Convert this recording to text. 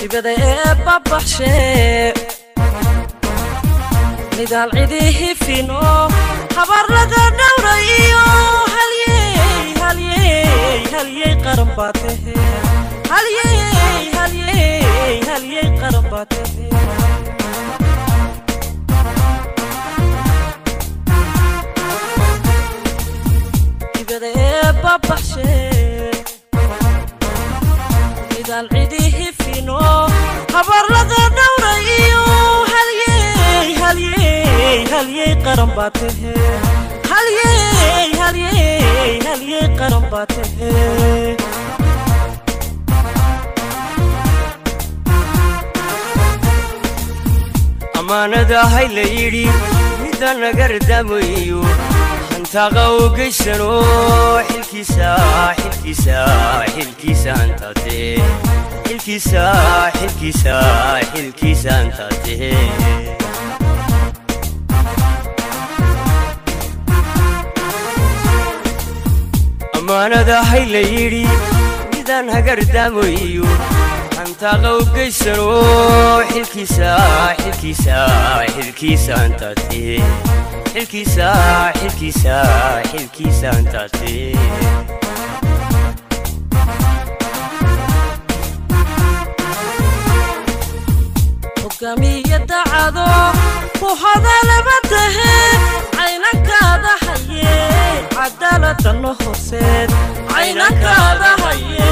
ibada babbaxshe nidaal cidihi fino habar laga dhawrayo halyey qaran baatahe halyey qaran baatahe ibada babbaxshe nidaal cidihi fino habar laga dhawrayo halyey qaran baatahe halyey qaran baatahe amaanada hayla yidhi midda naga radamayo hantaqa u geysano xilkiisa antate xilkiisa antate amaanada hayla yidhi midaan hagardamayo hantaqa u geysano xilkiisa antate xilkiisa antate hogaamiye dacado ku hadalaba tahe caynankaada haye cadaaladana hooseed caynankaada haye